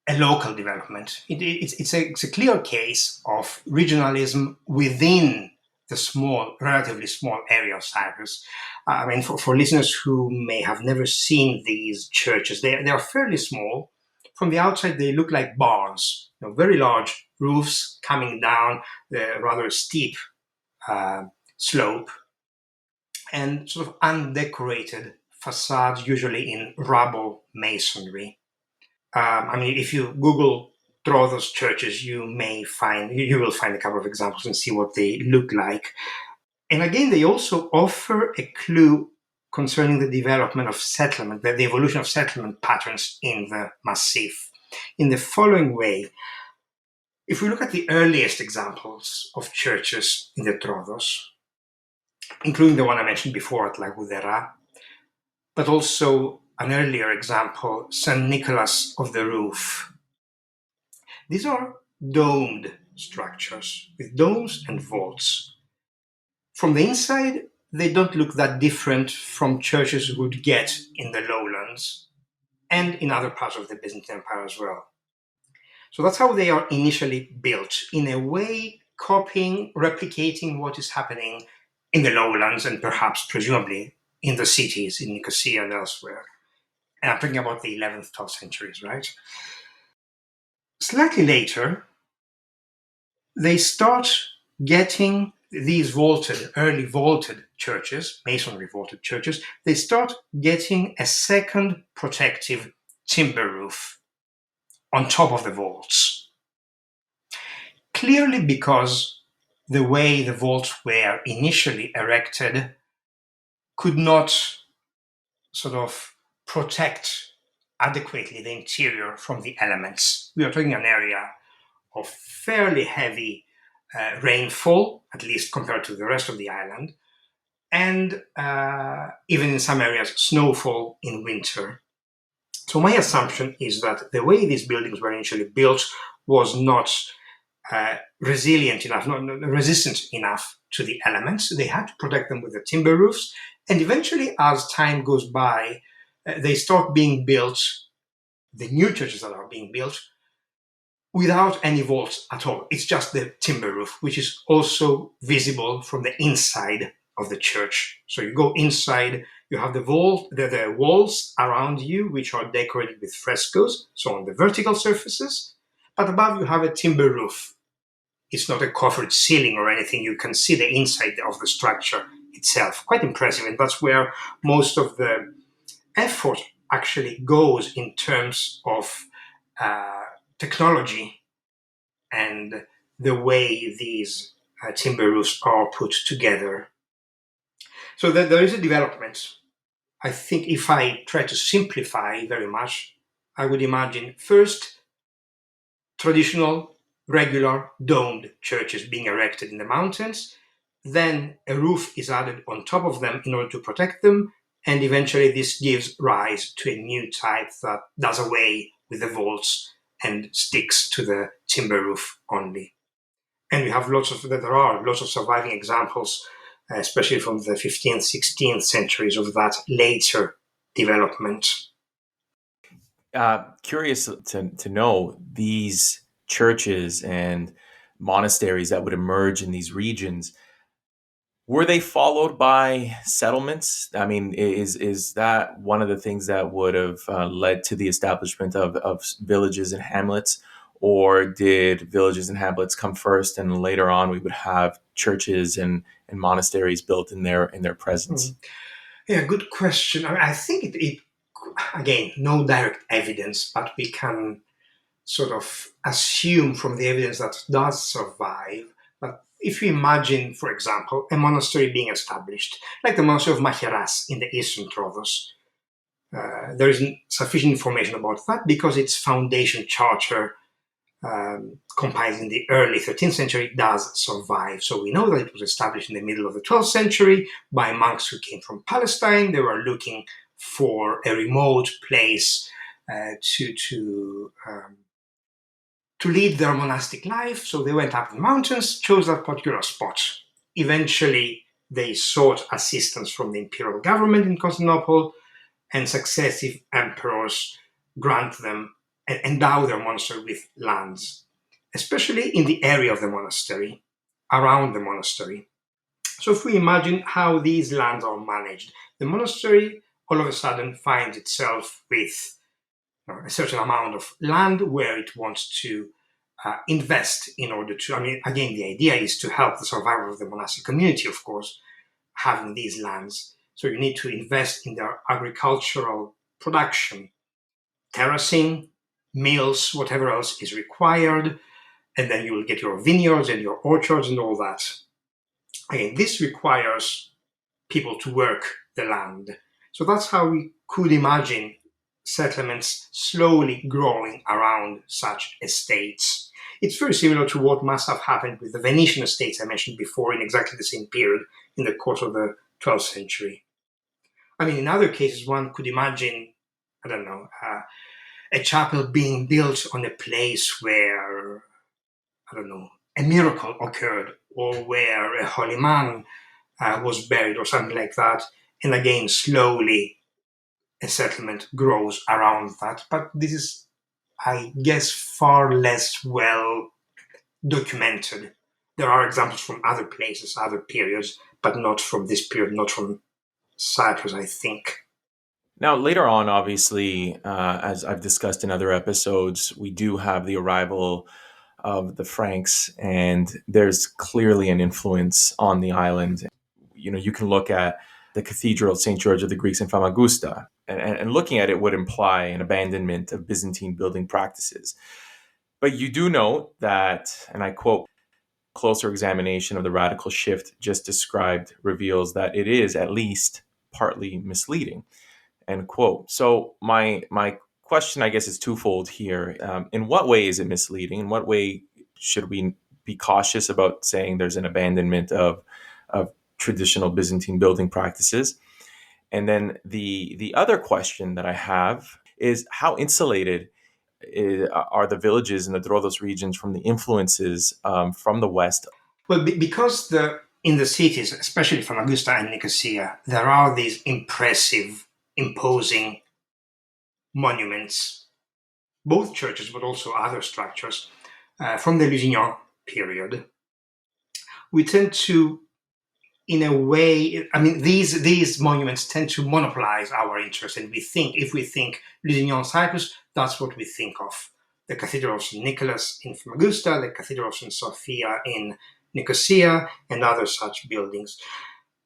a local development. It's a clear case of regionalism within the relatively small area of Cyprus. I mean, for listeners who may have never seen these churches, they are fairly small. From the outside, they look like barns, very large roofs coming down the rather steep uh, slope, and sort of undecorated facades, usually in rubble masonry. I mean, if you Google Troodos churches, you will find a couple of examples and see what they look like. And again, they also offer a clue concerning the development of settlement, the evolution of settlement patterns in the Massif. In the following way, if we look at the earliest examples of churches in the Troodos, including the one I mentioned before at La Gudera, but also an earlier example, St. Nicholas of the Roof. These are domed structures with domes and vaults. From the inside, they don't look that different from churches we would get in the lowlands and in other parts of the Byzantine Empire as well. So that's how they are initially built, in a way copying, replicating what is happening in the lowlands and perhaps, presumably, in the cities, in Nicosia and elsewhere. And I'm talking about the 11th, 12th centuries, right? Slightly later, they start getting these early vaulted churches, masonry vaulted churches, they start getting a second protective timber roof on top of the vaults. Clearly because the way the vaults were initially erected could not sort of protect adequately the interior from the elements. We are talking an area of fairly heavy rainfall, at least compared to the rest of the island, and even in some areas, snowfall in winter. So my assumption is that the way these buildings were initially built was not resilient enough, not resistant enough to the elements. They had to protect them with the timber roofs. And eventually, as time goes by, they start being built, the new churches that are being built, without any vaults at all. It's just the timber roof, which is also visible from the inside of the church. So you go inside, you have the walls around you, which are decorated with frescoes, so on the vertical surfaces. But above you have a timber roof. It's not a coffered ceiling or anything. You can see the inside of the structure itself. Quite impressive. And that's where most of the effort actually goes in terms of technology and the way these timber roofs are put together. So there is a development. I think if I try to simplify very much, I would imagine first traditional, regular, domed churches being erected in the mountains. Then a roof is added on top of them in order to protect them. And eventually this gives rise to a new type that does away with the vaults and sticks to the timber roof only. And there are lots of surviving examples, especially from the 15th, 16th centuries of that later development. Curious to know these churches and monasteries that would emerge in these regions. Were they followed by settlements? I mean, is that one of the things that would have led to the establishment of villages and hamlets, or did villages and hamlets come first, and later on we would have churches and monasteries built in their presence? Yeah, good question. I think it again, no direct evidence, but we can sort of assume from the evidence that does survive. But if you imagine, for example, a monastery being established, like the monastery of Macheras in the eastern Troodos, there isn't sufficient information about that because its foundation charter, compiled in the early 13th century, does survive. So we know that it was established in the middle of the 12th century by monks who came from Palestine. They were looking for a remote place to lead their monastic life. So they went up the mountains, chose that particular spot. Eventually, they sought assistance from the imperial government in Constantinople, and successive emperors grant them and endow their monastery with lands, especially in the area of the monastery, around the monastery. So if we imagine how these lands are managed, the monastery all of a sudden finds itself with a certain amount of land where it wants to invest in order to, I mean, again, the idea is to help the survival of the monastic community, of course, having these lands. So you need to invest in their agricultural production, terracing, mills, whatever else is required, and then you will get your vineyards and your orchards and all that. Again, this requires people to work the land. So that's how we could imagine settlements slowly growing around such estates. It's very similar to what must have happened with the Venetian estates I mentioned before in exactly the same period in the course of the 12th century. I mean, in other cases, one could imagine, I don't know, a chapel being built on a place where, I don't know, a miracle occurred or where a holy man was buried or something like that. And again, slowly a settlement grows around that. But this is, I guess, far less well documented There are examples from other places, other periods, but not from this period, not from Cyprus, I think. Now, later on, obviously, as I've discussed in other episodes, we do have the arrival of the Franks, and there's clearly an influence on the island. You know, you can look at the Cathedral of St. George of the Greeks in Famagusta, and looking at it would imply an abandonment of Byzantine building practices. But you do note that, and I quote, closer examination of the radical shift just described reveals that it is at least partly misleading, end quote. So my question, I guess, is twofold here. In what way is it misleading? In what way should we be cautious about saying there's an abandonment of traditional Byzantine building practices? And then the other question that I have is how insulated are the villages in the Troodos regions from the influences from the West? Well, because in the cities, especially from Augusta and Nicosia, there are these impressive, imposing monuments, both churches but also other structures from the Lusignan period. We tend to, in a way, I mean, these monuments tend to monopolize our interest, and if we think Lusignan, Cyprus, that's what we think of. The Cathedral of St. Nicholas in Famagusta, the Cathedral of St. Sophia in Nicosia, and other such buildings.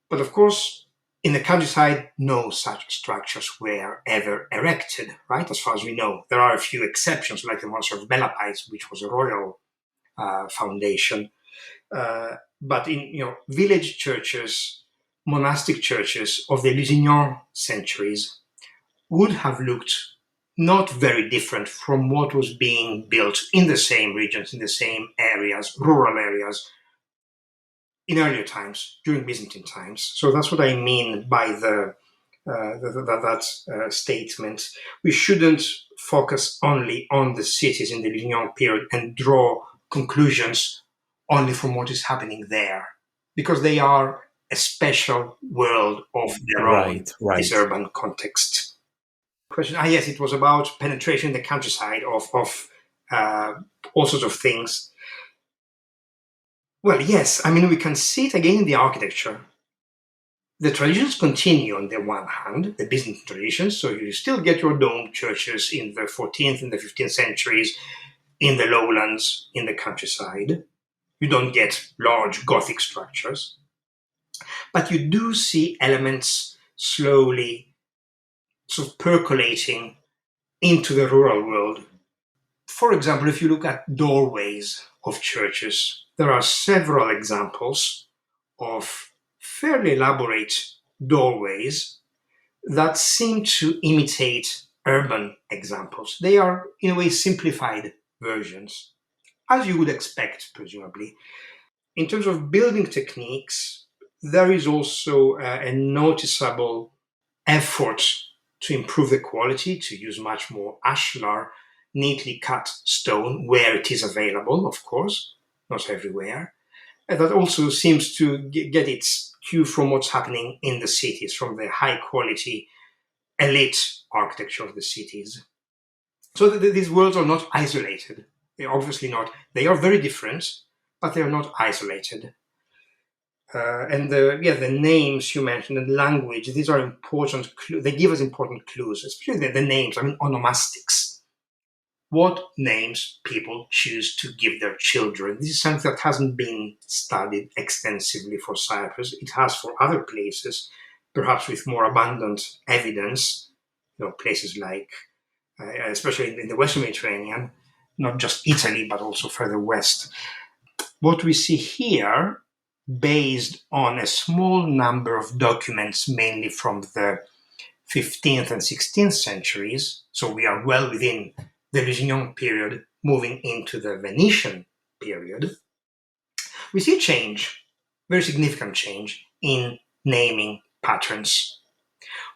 But of course, in the countryside, no such structures were ever erected, right? As far as we know. There are a few exceptions, like the monastery of Belapais, which was a royal foundation. But in village churches, monastic churches of the Lusignan centuries would have looked not very different from what was being built in the same regions, in the same areas, rural areas, in earlier times, during Byzantine times. So that's what I mean by that statement. We shouldn't focus only on the cities in the Lusignan period and draw conclusions only from what is happening there, because they are a special world of their own, Right. this urban context. Question, yes, it was about penetration in the countryside of all sorts of things. Well, yes, I mean, we can see it again in the architecture. The traditions continue on the one hand, the Byzantine traditions, so you still get your domed churches in the 14th and the 15th centuries in the lowlands, in the countryside. You don't get large Gothic structures. But you do see elements slowly sort of percolating into the rural world. For example, if you look at doorways of churches, there are several examples of fairly elaborate doorways that seem to imitate urban examples. They are, in a way, simplified versions, as you would expect, presumably. In terms of building techniques, there is also a noticeable effort to improve the quality, to use much more ashlar, neatly cut stone where it is available, of course, not everywhere. And that also seems to get its cue from what's happening in the cities, from the high quality elite architecture of the cities. So these worlds are not isolated. They're obviously not. They are very different, but they are not isolated. And the names you mentioned and language, these are important. They give us important clues, especially the names. I mean, onomastics. What names people choose to give their children. This is something that hasn't been studied extensively for Cyprus. It has for other places, perhaps with more abundant evidence. Places like, especially in the Western Mediterranean, not just Italy, but also further west. What we see here, based on a small number of documents, mainly from the 15th and 16th centuries, so we are well within the Lusignan period, moving into the Venetian period, we see a change, very significant change, in naming patterns,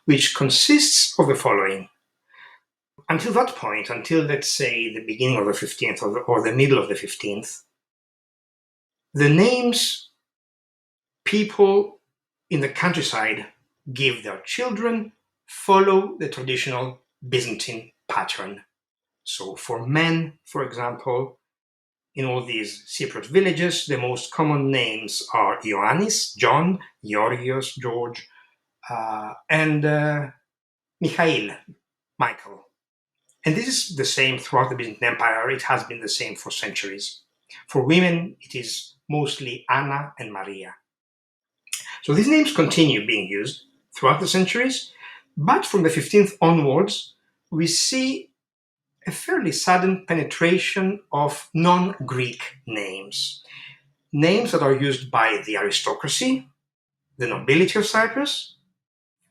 which consists of the following. Until that point, until let's say the beginning of the 15th or the middle of the 15th, the names people in the countryside give their children follow the traditional Byzantine pattern. So for men, for example, in all these Cypriot villages. The most common names are Ioannis, John, Georgios, George, and Michael, Michael. And this is the same throughout the Byzantine Empire. It has been the same for centuries. For women, it is mostly Anna and Maria. So these names continue being used throughout the centuries, but from the 15th onwards, we see a fairly sudden penetration of non-Greek names. Names that are used by the aristocracy, the nobility of Cyprus,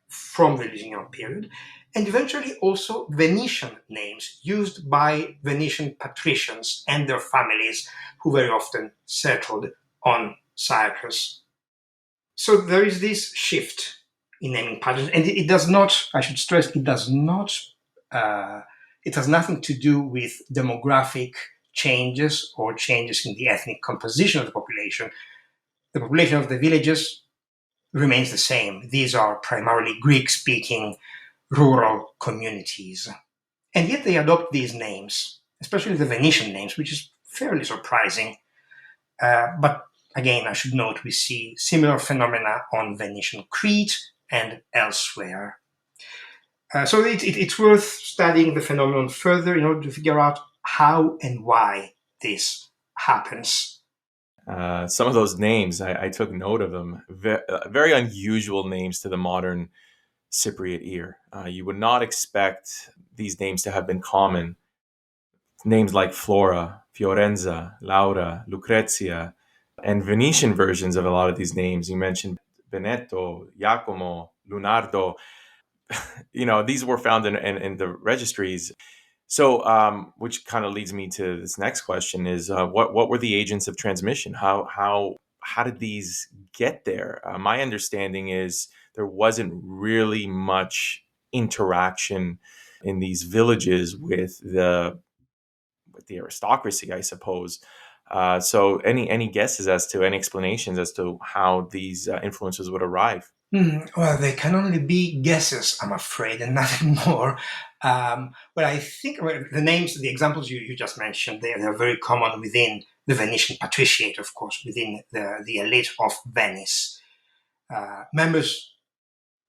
from the Byzantine period, and eventually also Venetian names used by Venetian patricians and their families who very often settled on Cyprus. So there is this shift in naming patterns, and it does not, I should stress, it does not, it has nothing to do with demographic changes or changes in the ethnic composition of the population. The population of the villages remains the same. These are primarily Greek-speaking rural communities. And yet they adopt these names, especially the Venetian names, which is fairly surprising. But again, I should note we see similar phenomena on Venetian Crete and elsewhere. So it's worth studying the phenomenon further in order to figure out how and why this happens. Some of those names, I took note of them. Very unusual names to the modern Cypriot ear. You would not expect these names to have been common. Names like Flora, Fiorenza, Laura, Lucrezia, and Venetian versions of a lot of these names. You mentioned Benetto, Giacomo, Lunardo. These were found in the registries. So, which kind of leads me to this next question: is what were the agents of transmission? How did these get there? My understanding is there wasn't really much interaction in these villages with the aristocracy, I suppose. So, any guesses as to any explanations as to how these influences would arrive? Well, they can only be guesses, I'm afraid, and nothing more. But I think the names, the examples you just mentioned, they're very common within the Venetian patriciate, of course, within the elite of Venice. Members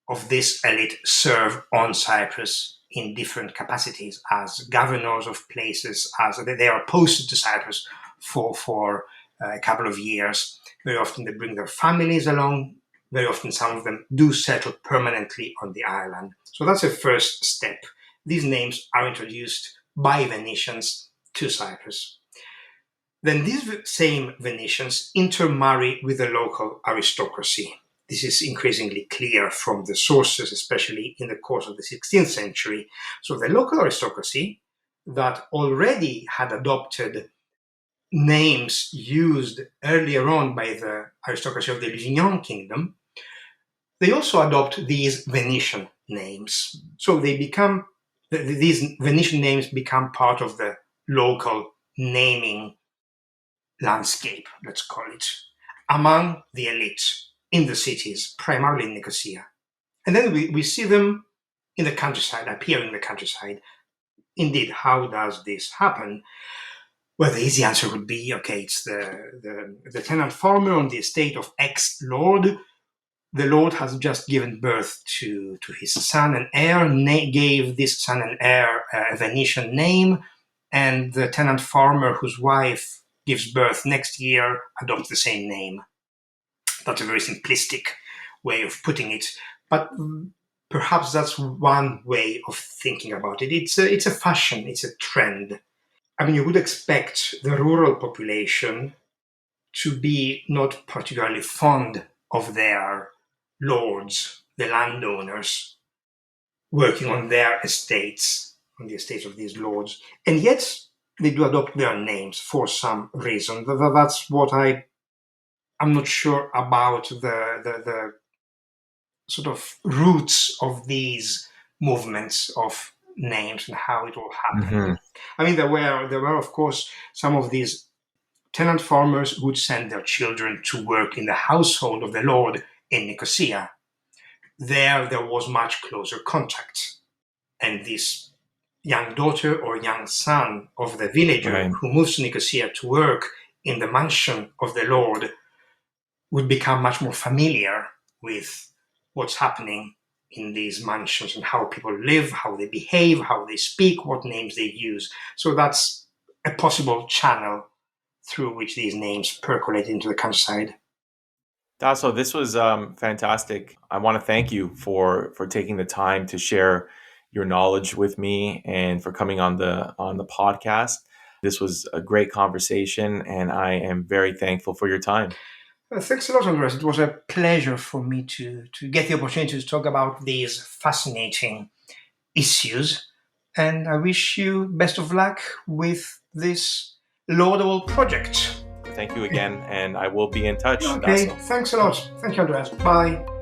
of this elite serve on Cyprus in different capacities as governors of places, as they are posted to Cyprus for a couple of years. Very often they bring their families along. Very often some of them do settle permanently on the island. So that's a first step. These names are introduced by Venetians to Cyprus. Then these same Venetians intermarry with the local aristocracy. This is increasingly clear from the sources, especially in the course of the 16th century. So the local aristocracy that already had adopted names used earlier on by the aristocracy of the Lusignan kingdom, they also adopt these Venetian names. So these Venetian names become part of the local naming landscape, let's call it, among the elite in the cities, primarily in Nicosia. And then we see them in the countryside, appear in the countryside. Indeed, how does this happen? Well, the easy answer would be, okay, it's the tenant farmer on the estate of ex-lord. The lord has just given birth to his son and heir, gave this son and heir a Venetian name, and the tenant farmer whose wife gives birth next year adopts the same name. That's a very simplistic way of putting it, but perhaps that's one way of thinking about it. It's a fashion, it's a trend. I mean, you would expect the rural population to be not particularly fond of their lords, the landowners, working on their estates, on the estates of these lords, and yet they do adopt their names for some reason. That's what I'm not sure about the sort of roots of these movements of names and how it all happened. Mm-hmm. I mean, there were of course some of these tenant farmers would send their children to work in the household of the lord in Nicosia. There was much closer contact, and this young daughter or young son of the villager Right. who moves to Nicosia to work in the mansion of the Lord would become much more familiar with what's happening in these mansions and how people live, how they behave, how they speak, what names they use. So that's a possible channel through which these names percolate into the countryside. Tasso, this was fantastic. I want to thank you for taking the time to share your knowledge with me and for coming on the podcast. This was a great conversation, and I am very thankful for your time. Thanks a lot, Andres. It was a pleasure for me to get the opportunity to talk about these fascinating issues. And I wish you best of luck with this laudable project. Thank you again, and I will be in touch, Okay, Tasso. thanks a lot. Thank you, Andres. Bye.